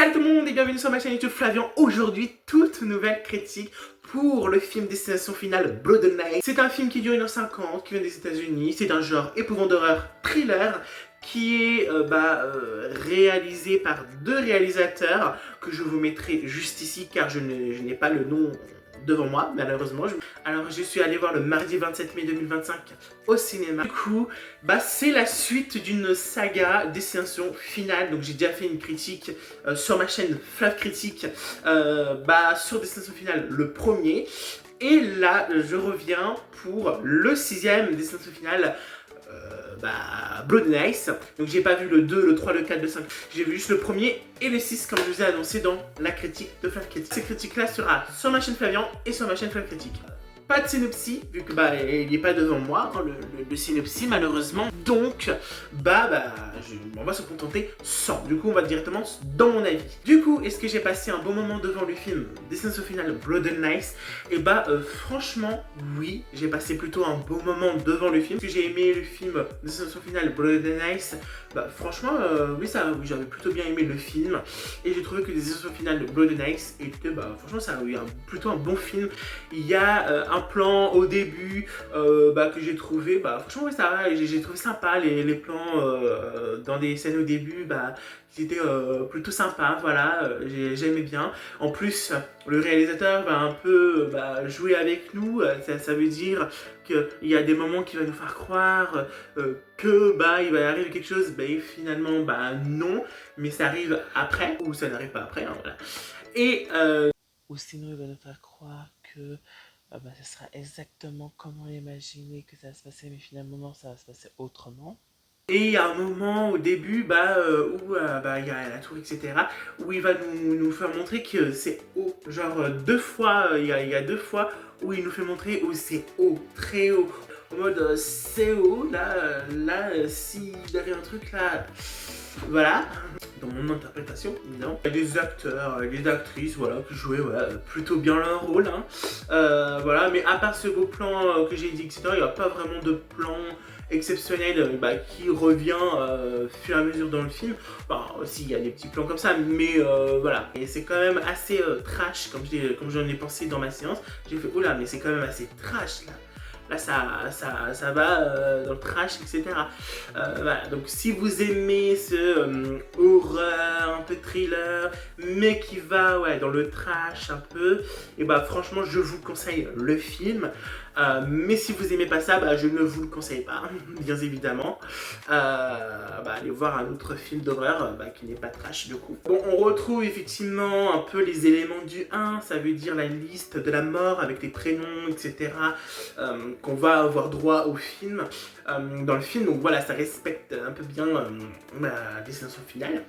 Salut tout le monde et bienvenue sur ma chaîne YouTube Flavian. Aujourd'hui, toute nouvelle critique pour le film Destination Finale Blood and Night. C'est un film qui dure 1h50, qui vient des États-Unis. C'est un genre épouvant d'horreur thriller qui est réalisé par deux réalisateurs que je vous mettrai juste ici car je n'ai pas le nom devant moi, malheureusement. Alors, je suis allé voir le mardi 27 mai 2025 au cinéma. Du coup, c'est la suite d'une saga Destination Finale. Donc, j'ai déjà fait une critique sur ma chaîne Flav Critique sur Destination Finale, le premier. Et là, je reviens pour le sixième Destination Finale. Blood and Ice. Donc j'ai pas vu le 2, le 3, le 4, le 5. J'ai vu juste le premier et le 6 comme je vous ai annoncé dans la critique de Flav Critique. Cette critique là sera sur ma chaîne Flavian et sur ma chaîne Flav Critique. Pas de synopsis, vu que il n'est pas devant moi, hein, le synopsis malheureusement. Donc, on va se contenter sans. Du coup, on va directement dans mon avis. Du coup, est-ce que j'ai passé un bon moment devant le film Destination Finale Blood and Ice? Et franchement, oui, j'ai passé plutôt un bon moment devant le film. Parce que j'ai aimé le film Destination Finale Blood and Ice. Franchement, oui, j'avais plutôt bien aimé le film. Et j'ai trouvé que Destination Finale Blood and Ice était, franchement, ça a eu plutôt un bon film. Il y a un plan au début que j'ai trouvé, franchement ouais, ça va, j'ai trouvé sympa les plans dans des scènes au début, qui étaient plutôt sympas, voilà, j'aimais bien. En plus, le réalisateur va un peu jouer avec nous, ça veut dire qu'il y a des moments qui va nous faire croire que il va arriver quelque chose, et finalement non, mais ça arrive après, ou ça n'arrive pas après, hein, voilà. Et ou sinon il va nous faire croire que ce sera exactement comme on imaginait que ça va se passer, mais finalement non, ça va se passer autrement. Et il y a un moment au début où il y a la tour, etc., où il va nous faire montrer que c'est haut. Genre deux fois, il y a deux fois où il nous fait montrer où c'est haut, très haut. En mode c'est haut, là, si derrière un truc là, voilà. Dans mon interprétation, évidemment. Il y a des acteurs, des actrices, voilà, qui jouaient plutôt bien leur rôle, hein. Voilà, mais à part ce beau plan que j'ai dit, etc., il n'y a pas vraiment de plan exceptionnel qui revient au fur et à mesure dans le film. Aussi, il y a des petits plans comme ça, mais voilà. Et c'est quand même assez trash, comme j'en ai pensé dans ma séance. J'ai fait, oula, mais c'est quand même assez trash, là. Là, ça va dans le trash, etc. Voilà. Donc, si vous aimez ce horreur, un peu thriller, mais qui va dans le trash un peu, et franchement, je vous conseille le film. Mais si vous aimez pas ça, je ne vous le conseille pas, bien évidemment. Allez voir un autre film d'horreur qui n'est pas trash du coup. Bon, on retrouve effectivement un peu les éléments du 1, ça veut dire la liste de la mort avec les prénoms, etc. Qu'on va avoir droit au film, dans le film. Donc voilà, ça respecte un peu bien la destination finale.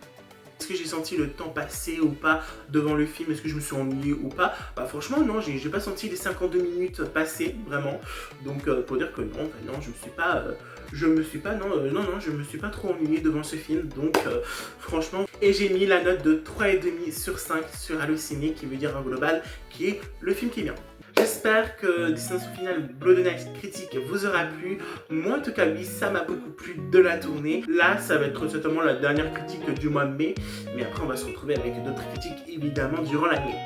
Est-ce que j'ai senti le temps passer ou pas devant le film? Est-ce que je me suis ennuyé ou pas? Franchement non, j'ai pas senti les 52 minutes passer, vraiment. Donc pour dire que non, je me suis pas trop ennuyé devant ce film. Donc franchement, et j'ai mis la note de 3,5 sur 5 sur Allociné, qui veut dire un global, qui est le film qui est bien. J'espère que Destination Finale Blood and Ice critique vous aura plu. Moi en tout cas oui, ça m'a beaucoup plu de la tournée. Là ça va être certainement la dernière critique du mois de mai. Mais après on va se retrouver avec d'autres critiques évidemment durant l'année.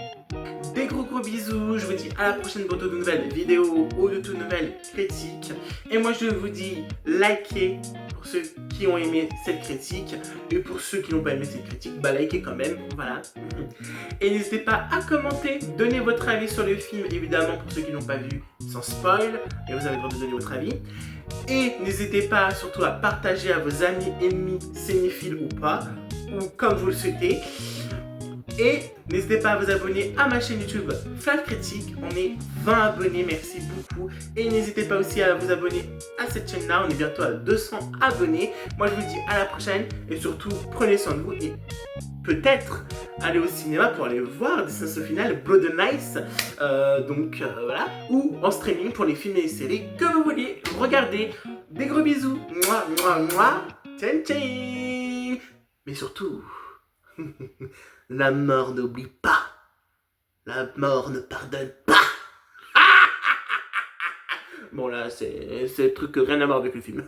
Des gros bisous, je vous dis à la prochaine pour de nouvelles vidéos ou de toutes nouvelles critiques. Et moi je vous dis likez pour ceux qui ont aimé cette critique. Et pour ceux qui n'ont pas aimé cette critique, likez quand même, voilà. Et n'hésitez pas à commenter, donner votre avis sur le film, évidemment pour ceux qui n'ont pas vu, sans spoil. Et vous avez le droit de donner votre avis. Et n'hésitez pas surtout à partager à vos amis, ennemis, cinéphiles ou pas, ou comme vous le souhaitez. Et n'hésitez pas à vous abonner à ma chaîne YouTube Flav Critique. On est 20 abonnés, merci beaucoup. Et n'hésitez pas aussi à vous abonner à cette chaîne là, on est bientôt à 200 abonnés. Moi je vous dis à la prochaine et surtout prenez soin de vous et peut-être aller au cinéma pour aller voir Destination Finale Blood and Ice. Voilà, ou en streaming pour les films et les séries que vous voulez regarder. Des gros bisous, moi, tchang tchang. Mais surtout, la mort n'oublie pas. La mort ne pardonne pas. Bon là, c'est le truc rien à voir avec le film.